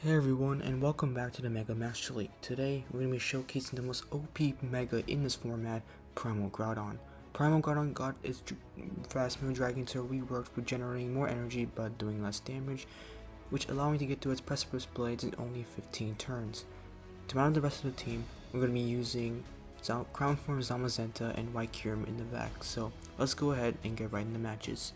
Hey everyone, and welcome back to the Mega Master League. Today, we're going to be showcasing the most OP Mega in this format, Primal Groudon. Primal Groudon got its fast move Dragon Tail reworked with generating more energy but doing less damage, which allowing to get to its Precipice Blades in only 15 turns. To mount the rest of the team, we're going to be using Crown Forme Zacian and White Kyogre in the back, so let's go ahead and get right into matches.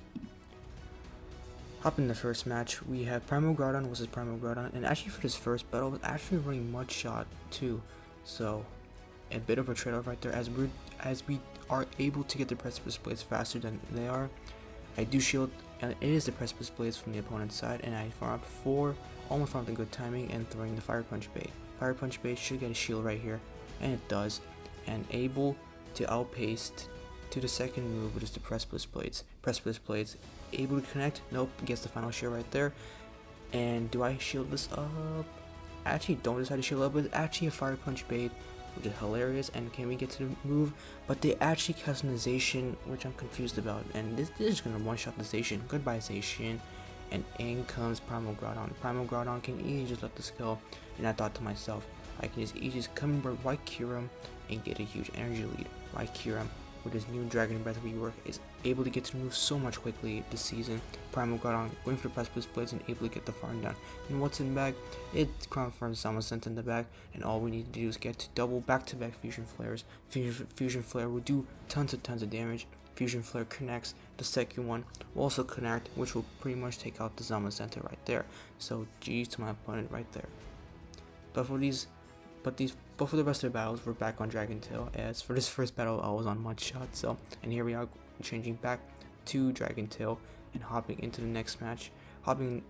Hop in the first match, we have Primal Groudon versus Primal Groudon, and actually for this first battle, was actually running Mud Shot too, so a bit of a trade-off right there, as we are able to get the Precipice Blades faster than they are. I do shield, and it is the Precipice Blades from the opponent's side, and I farm up 4, almost found the good timing, and throwing the Fire Punch bait. Fire Punch bait should get a shield right here, and it does, and able to outpace to the second move, which is the Precipice Blades. Precipice Blades able to connect, nope, gets the final shield right there. And do I shield this up? I actually don't decide to shield up, but it's actually a Fire Punch bait, which is hilarious. And can we get to the move? But they actually custom the Zacian, which I'm confused about, and this is gonna one-shot the Zacian. Goodbye Zacian. And in comes Primal Groudon. Primal Groudon can easily just let this go, and I thought to myself, I can just easily just come over White Kyogre and get a huge energy lead. White Kyogre, with his new Dragon Breath rework, is able to get to move so much quickly this season. Primal Groudon going for the Precipice Blades and able to get the farm down. And what's in the back? It's Crown Forme Zacian in the back, and all we need to do is get to double back-to-back Fusion Flares. Fusion Flare will do tons of damage. Fusion Flare connects, the second one will also connect, which will pretty much take out the Zacian right there. So GG to my opponent right there. But for the rest of the battles, we're back on Dragon Tail. As for this first battle, I was on Mud Shot, and here we are changing back to Dragon Tail and hopping into the next match. Hopping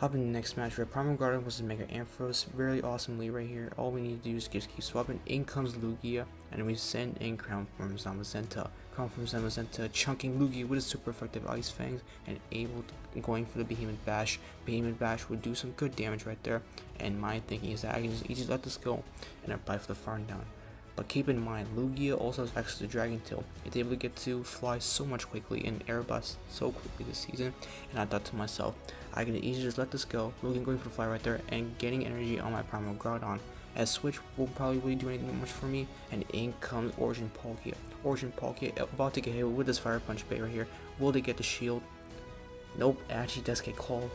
in the next match, where Primal Groudon versus Mega Ampharos. Really awesome lead right here. All we need to do is just keep swapping. In comes Lugia, and we send in Crown Forme Zacian. Crown Forme Zacian chunking Lugia with a super effective Ice Fangs and able to going for the Behemoth Bash. Behemoth Bash would do some good damage right there. And my thinking is that I can just easily let this go and apply for the farm down. But keep in mind, Lugia also has access to Dragon Tail. It's able to get to fly so much quickly and air blast so quickly this season. And I thought to myself, I can easily just let this go. Lugia going for the fly right there and getting energy on my Primal Groudon. As Switch won't probably really do anything much for me. And in comes Origin Palkia. Origin Palkia about to get hit with this Fire Punch bait right here. Will they get the shield? Nope, it actually does get called.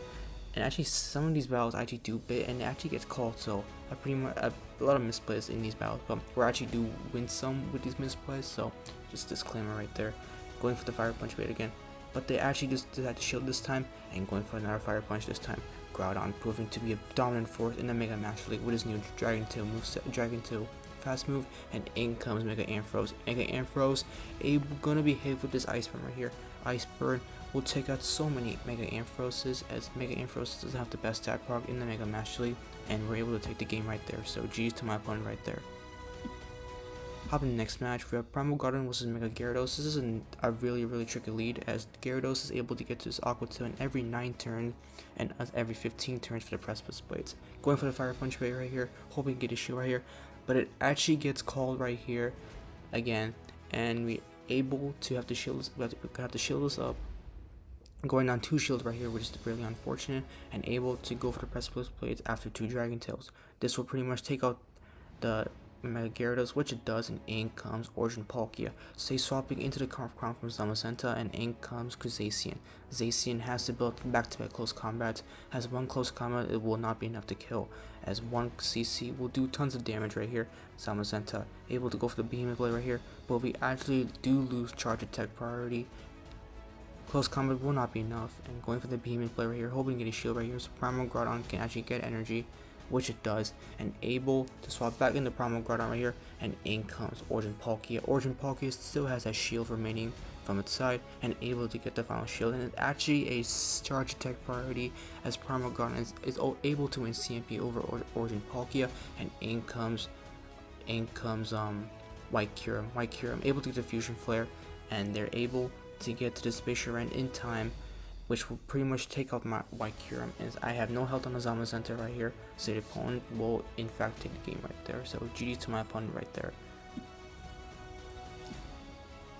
And actually, some of these battles actually do bit, and it actually gets called. So I pretty much a lot of misplays in these battles, but we actually do win some with these misplays. So just disclaimer right there. Going for the Fire Punch bait again, but they actually just decided to shield this time and going for another Fire Punch this time. Groudon proving to be a dominant force in the Mega Master League with his new Dragon Tail moveset, Dragon Tail fast move, and in comes Mega Ampharos. Mega Ampharos gonna be hit with this Ice Burn right here. Ice Burn will take out so many Mega Ampharoses, as Mega Ampharos doesn't have the best stat proc in the Mega Master League, and we're able to take the game right there. So G's to my opponent right there. Hop in the next match, we have Primal Groudon versus Mega Gyarados. This is a really tricky lead, as Gyarados is able to get to his Aqua Tail in every 9 turns and every 15 turns for the Precipice Blades. Going for the Fire Punch bait right here, hoping to get a shield right here, but it actually gets called right here again, and we able to have to shield this up. Going on 2 shields right here, which is really unfortunate, and able to go for the Precipice Blades after 2 Dragon Tails. This will pretty much take out the Mega Gyarados, which it does, and in comes Origin Palkia. Stay swapping into the Crown Forme Zacian, and in comes Zacian. Zacian has to build back-to-back close combats. Has one close combat, it will not be enough to kill, as one CC will do tons of damage right here. Zacian able to go for the Behemoth Blade right here, but we actually do lose charge attack priority. Close combat will not be enough, and going for the Behemoth Blade right here, hoping to get a shield right here, so Primal Groudon can actually get energy, which it does, and able to swap back into Primal Groudon right here, and in comes Origin Palkia. Origin Palkia still has that shield remaining from its side, and able to get the final shield, and it's actually a charge attack priority, as Primal Groudon is able to win CMP over Origin Palkia, and in comes White Kyogre. White Kyogre able to get the Fusion Flare, and they're able to get to the Spatial Rend in time, which will pretty much take out my White Kyogre, as I have no health on the Zacian right here, so the opponent will in fact take the game right there. So GG to my opponent right there.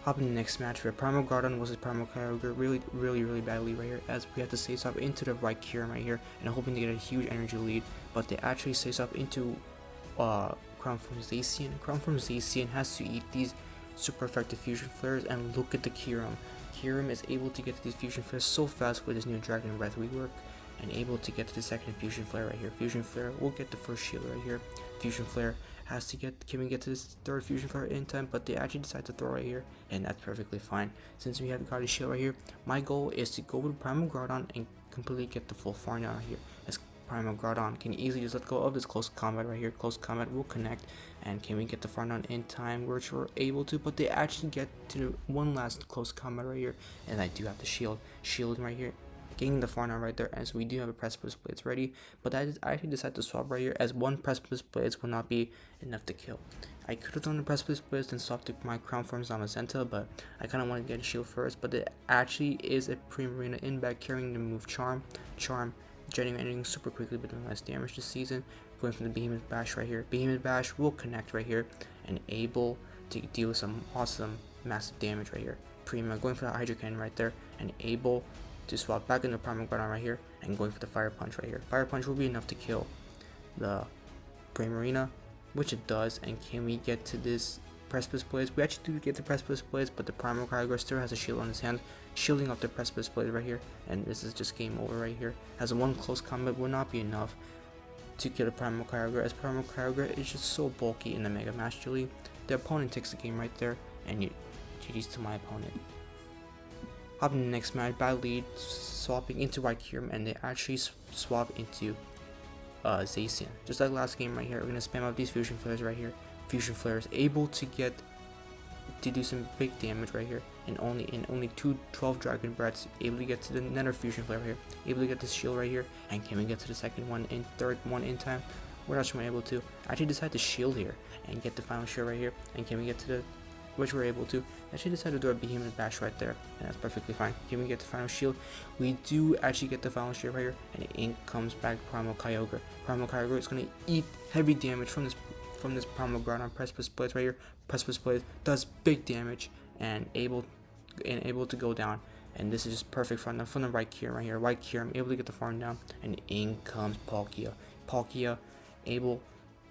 Hop in the next match, we have Primal Groudon versus Primal Kyogre, really badly right here, as we have to stay up into the right Kyurem right here, and hoping to get a huge energy lead, but they actually stay up into Forme Zacian. Forme Zacian has to eat these super effective fusion flares, and look at the Kyurem. Kyurem is able to get to these fusion flares so fast with his new Dragon Breath rework, and able to get to the second fusion flare right here. Fusion flare will get the first shield right here. Fusion flare has to get, can we get to this third fusion flare in time, but they actually decide to throw right here, and that's perfectly fine. Since we have got a shield right here, my goal is to go with Primal Groudon and completely get the full farm down here, as Primal Groudon can easily just let go of this close combat right here. Close combat will connect, and can we get the farm down in time, which we're able to, but they actually get to one last close combat right here, and I do have the shielding right here, getting the farm down right there, as we do have a Precipice Blades ready, but I actually decided to swap right here, as one Precipice Blades will not be enough to kill. I could have done the Precipice Blades and swapped my Crown Form Zacian, but I kind of want to get a shield first, but it actually is a Primarina in back carrying the move Charm, generating super quickly but doing less damage this season. Going from the Behemoth Bash right here. Behemoth Bash will connect right here and able to deal some awesome massive damage right here. Prima going for the Hydro Cannon right there and able to swap back into Primal Groudon right here and going for the Fire Punch right here. Fire Punch will be enough to kill the Primarina, which it does. And can we get to this Precipice Blades? We actually do get the Precipice Blades, but the Primal Kyogre still has a shield on his hand, shielding up the Precipice Blade right here, and this is just game over right here, as one close combat will not be enough to kill the Primal Kyogre, as Primal Kyogre is just so bulky in the Mega Master League. The opponent takes the game right there, and GG's to my opponent. Hop in the next match, bad lead, swapping into White Kyurem, and they actually swap into Zacian. Just like last game right here, we're going to spam out these Fusion Flares right here. Fusion Flares able to get to do some big damage right here, and only 12 Dragon Breaths, able to get to the Nether Fusion Flare right here, able to get this shield right here, and can we get to the second one and third one in time? We're not sure we're able to. I actually decided to shield here and get the final shield right here, and can we get to the, which we're able to. Actually decided to do a Behemoth Bash right there, and that's perfectly fine. Can we get the final shield? We do actually get the final shield right here, and in comes back Primal Kyogre. Primal Kyogre is going to eat heavy damage from this Primal Groudon Precipice Blades right here. Precipice Blades does big damage and able to go down, and this is just perfect from the right Kyurem right here. Right Kyurem able to get the farm down, and in comes Palkia. Palkia able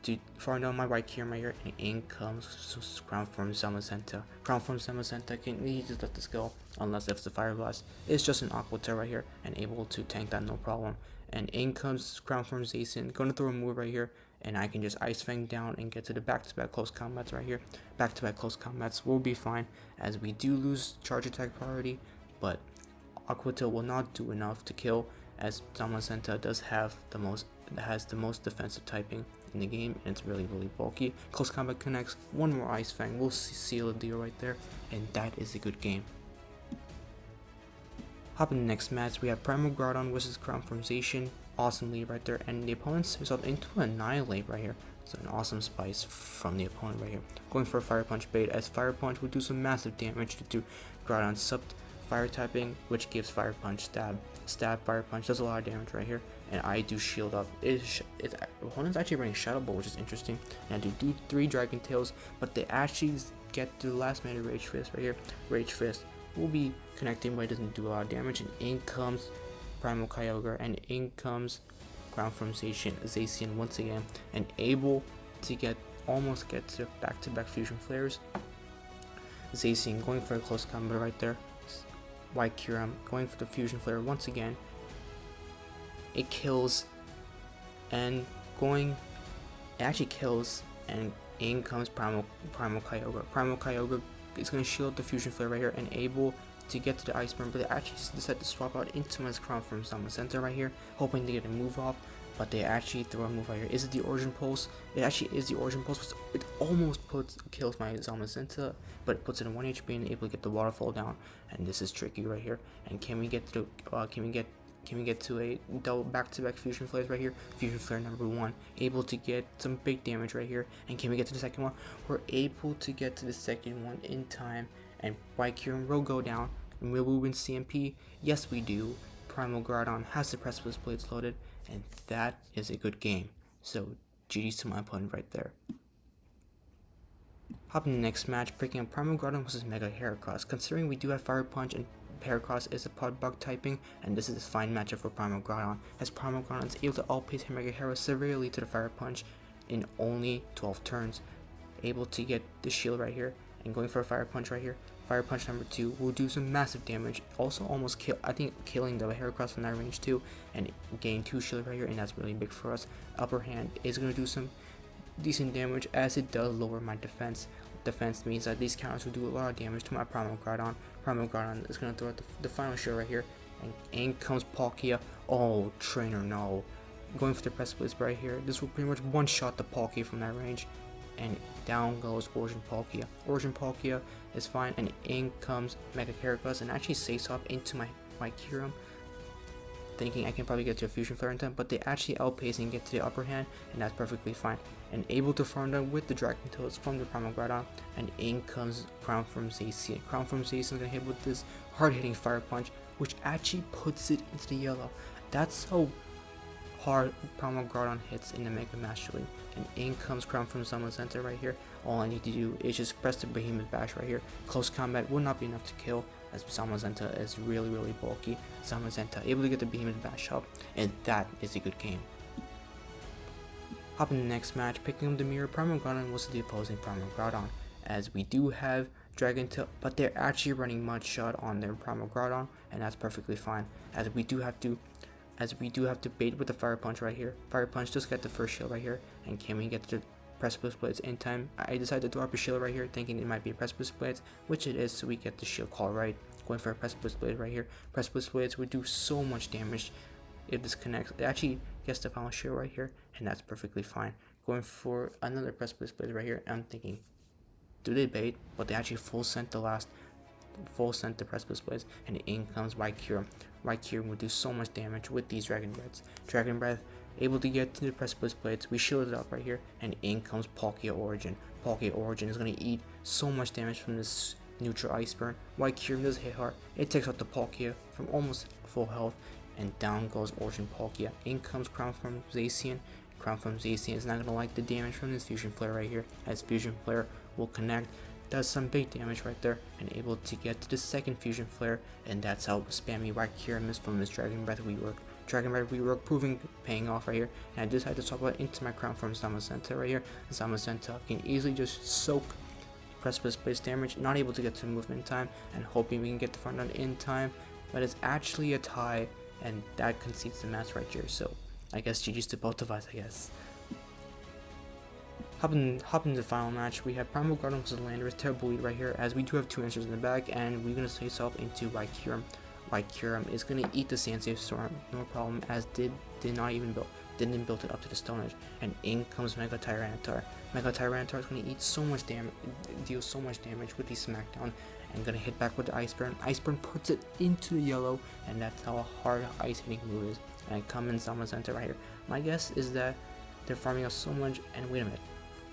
to farm down my right Kyurem right here, and in comes Crown Form Zacian. Crown Form Zacian can easily just let this go, unless it's the Fire Blast. It's just an Aqua Tail right here, and able to tank that no problem. And in comes Crown Form Zacian, gonna throw a move right here, and I can just Ice Fang down and get to the back-to-back close combats right here. Back-to-back close combats will be fine, as we do lose charge attack priority, but Aqua Tail will not do enough to kill, as Zacian does have the most defensive typing in the game, and it's really bulky. Close combat connects, one more Ice Fang will seal the deal right there, and that is a good game. Hop in the next match, we have Primal Groudon versus Crown Form Zacian. Awesome lead right there, and the opponent sets up into Annihilate right here. So an awesome spice from the opponent right here. Going for a Fire Punch bait, as Fire Punch would do some massive damage to Groudon's sub fire typing, which gives Fire Punch stab. Fire Punch does a lot of damage right here, and I do shield up. The opponent's actually bringing Shadow Ball, which is interesting, and I do 3 Dragon Tails, but they actually get to the last minute Rage Fist right here. Rage Fist will be connecting, but it doesn't do a lot of damage, and in comes Primal Kyogre, and in comes Crown Form Zacian once again, and able to almost get to back-to-back Fusion Flares. Zacian going for a close combat right there. White Kyurem going for the Fusion Flare once again. It kills, and it actually kills, and in comes Primal Kyogre. Primal Kyogre is going to shield the Fusion Flare right here and able to get to the Ice Burn, but they actually decided to swap out into my Crown Form Zacian right here, hoping to get a move off, but they actually throw a move right here. Is it the Origin Pulse? It actually is the Origin Pulse. It almost kills my Zacian, but it puts it in 1 HP and able to get the Waterfall down, and this is tricky right here. And can we get to a double back-to-back Fusion Flares right here? Fusion Flare number 1, able to get some big damage right here. And can we get to the second one? We're able to get to the second one in time, and White Kyurem will go down. And will we win CMP? Yes, we do. Primal Groudon has the Precipice Blades loaded, and that is a good game. So GG's to my opponent right there. Hop in the next match, picking up Primal Groudon versus Mega Heracross. Considering we do have Fire Punch and Heracross is a pod bug typing, and this is a fine matchup for Primal Groudon, as Primal Groudon is able to outpace Mega Heracross severely to the Fire Punch in only 12 turns. Able to get the shield right here, and going for a Fire Punch right here. Fire Punch number 2 will do some massive damage, also almost killing the Heracross from that range too, and gain 2 shield right here, and that's really big for us. Upper hand is going to do some decent damage, as it does lower my defense. Defense means that these counters will do a lot of damage to my Primal Groudon. Primal Groudon is going to throw out the final shield right here, and in comes Palkia. Oh, trainer, no. Going for the Precipice right here. This will pretty much one-shot the Palkia from that range, and down goes Origin Palkia. Origin Palkia is fine, and in comes Mega Heracross, and actually saves off into my Kyurem, thinking I can probably get to a Fusion Flare in time, but they actually outpace and get to the upper hand, and that's perfectly fine. And able to farm down with the Dragon Toads from the Primal Groudon, and in comes Forme Zacian. Forme Zacian is going to hit with this hard-hitting Fire Punch, which actually puts it into the yellow. That's how hard Primal Groudon hits in the Mega Master League. And in comes Forme Zacian right here. All I need to do is just press the Behemoth Bash right here. Close combat will not be enough to kill, as Zacian is really bulky. Zacian able to get the Behemoth Bash up, and that is a good game. Hop in the next match, picking up the mirror Primal Groudon was the opposing Primal Groudon, as we do have Dragon Tail, but they're actually running Mud Shot on their Primal Groudon, and that's perfectly fine, as we do have to bait with the Fire Punch right here. Fire Punch just get the first shield right here, and can we get the Precipice Blades in time? I decided to drop a shield right here, thinking it might be a Precipice Blades, which it is, so we get the shield call right. Going for a Precipice Blade right here. Precipice Blades would do so much damage if this connects. It actually gets the final shield right here, and that's perfectly fine. Going for another Precipice Blade right here, I'm thinking, do they bait? But they actually full sent the Precipice Blades, and in comes Kyurem. Kyurem would do so much damage with these Dragon Breaths. Dragon Breath able to get to the Precipice Blades. We shielded up right here, and in comes Palkia Origin. Palkia Origin is going to eat so much damage from this neutral Ice Burn. Kyurem does hit hard. It takes out the Palkia from almost full health, and down goes Origin Palkia. In comes Forme Zacian. Forme Zacian is not going to like the damage from this Fusion Flare right here, as Fusion Flare will connect, does some big damage right there, and able to get to the second Fusion Flare, and that's how spammy Kyurem is from this Dragon Breath rework. Dragon Breath rework paying off right here, and I decided to swap it into my Forme Zacian right here. Zacian can easily just soak Precipice Blades damage, not able to get to movement time, and hoping we can get the front run in time, but it's actually a tie, and that concedes the match right here, so I guess GG's to both of us, I guess. Hop in the final match, we have Primal Groudon versus Landorus, terrible lead right here, as we do have 2 answers in the back, and we're going to face off into Kyurem. Kyurem is going to eat the Sand Storm, no problem, as didn't build it up to the Stone Edge, and in comes Mega Tyranitar. Mega Tyranitar is going to eat so much damage, deal so much damage with the Smackdown, and going to hit back with the Ice Burn. Ice Burn puts it into the yellow, and that's how a hard ice hitting move is. And I come in Zacian right here. My guess is that they're farming us so much, and wait a minute,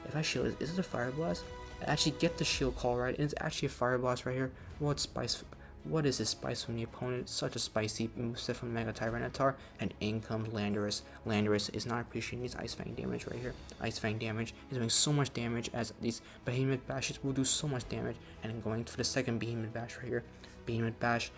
if I shield it, is it a Fire Blast? I actually get the shield call right, and it's actually a Fire Blast right here. What is this spice from the opponent? Such a spicy moveset from Mega Tyranitar, and in comes Landorus. Landorus is not appreciating these Ice Fang damage right here. Ice Fang damage is doing so much damage, as these Behemoth Bashes will do so much damage, and I'm going for the second Behemoth Bash right here. Behemoth Bash,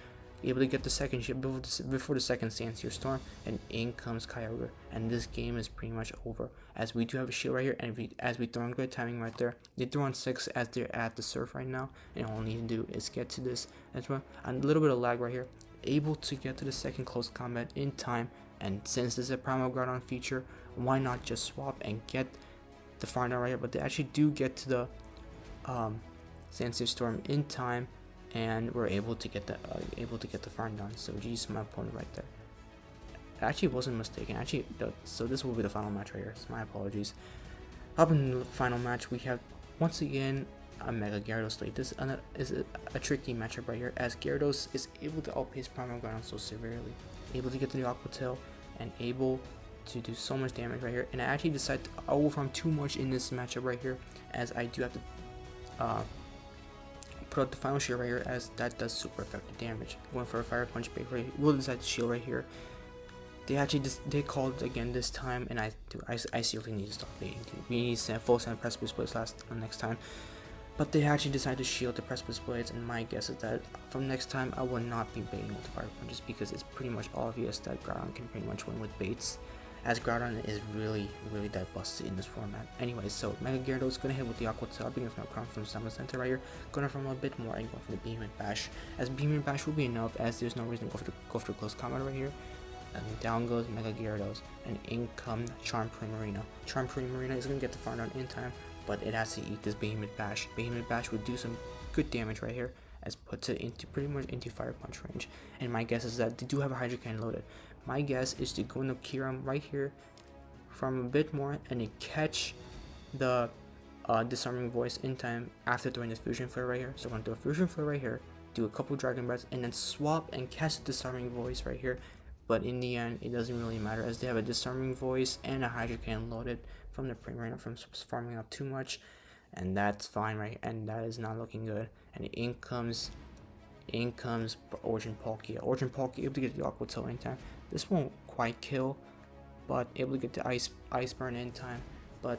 able to get the second shield before the second Sand Storm, and in comes Kyogre, and this game is pretty much over, as we do have a shield right here, and as we throw on good timing right there. They throw on 6 as they're at the surf right now, and all I need to do is get to this as well. A little bit of lag right here, able to get to the second close combat in time, and since this is a Primal Groudon feature, why not just swap and get the farm right here? But they actually do get to the Sand Storm in time, and we're able to get the farm done. So GG's my opponent right there. I actually wasn't mistaken. So this will be the final match right here. So my apologies. Up in the final match, we have once again a Mega Gyarados lead. This is a tricky matchup right here, as Gyarados is able to outpace Primal Groudon so severely, able to get to the Aqua Tail, and able to do so much damage right here. And I actually decided to overfarm too much in this matchup right here, as I do have to put out the final shield right here, as that does super effective damage. Going for a Fire Punch bait right here. We'll decide to shield right here. They called again this time, and I seriously need to stop baiting. We need to full send Precipice Blades next time. But they actually decided to shield the Precipice Blades, and my guess is that from next time I will not be baiting with Fire Punches, because it's pretty much obvious that Groudon can pretty much win with baits, as Groudon is really that busted in this format. Anyways, so Mega Gyarados is going to hit with the Aqua Tail, beginning from Crown from Forme Zacian right here, going from a bit more and going for the Beam and Bash, as Beam and Bash will be enough, as there's no reason to go for close combat right here. And down goes Mega Gyarados, and in comes Charm Primarina. Charm Primarina is going to get the farm down in time, but it has to eat this Behemoth Bash. Behemoth Bash would do some good damage right here, as puts it into pretty much into Fire Punch range. And my guess is that they do have a Hydro Cannon loaded. My guess is to go into Kiram right here from a bit more and to catch the Disarming Voice in time after throwing this Fusion Flare right here. So I'm going to do a Fusion Flare right here, do a couple Dragon Breaths, and then swap and catch the Disarming Voice right here. But in the end, it doesn't really matter, as they have a Disarming Voice and a Hydro Cannon loaded from the Primarina from farming up too much, and that's fine, right? And that is not looking good. And in comes Origin Palkia. Origin Palkia able to get the Aqua Tail in time. This won't quite kill, but able to get the Ice Burn in time. But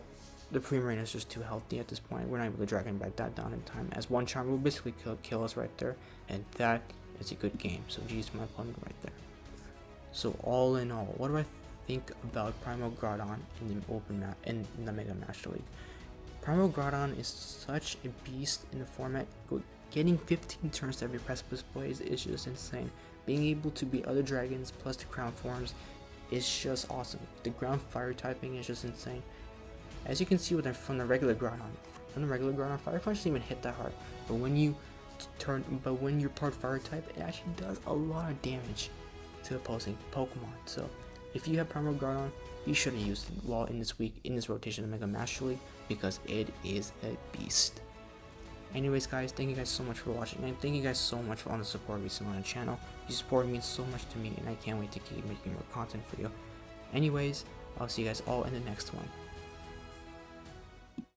the Primarina is just too healthy at this point. We're not able to Dragon Bite that down in time, as one Charm will basically kill us right there, and that is a good game. So GG's my opponent right there. So all in all, what do I think about Primal Groudon in the open map in the Mega Master League? Primal Groudon is such a beast in the format. Getting 15 turns to every Precipice Blaze is just insane. Being able to beat other dragons plus the crown forms is just awesome. The ground fire typing is just insane. As you can see from the regular Groudon, Fire Punch doesn't even hit that hard. But when you're part fire type, it actually does a lot of damage to opposing Pokemon. So if you have Primal Groudon, you shouldn't use it while in this rotation of Mega Master League, because it is a beast. Anyways guys, thank you guys so much for watching, and thank you guys so much for all the support recently on the channel. Your support means so much to me, and I can't wait to keep making more content for you. Anyways, I'll see you guys all in the next one.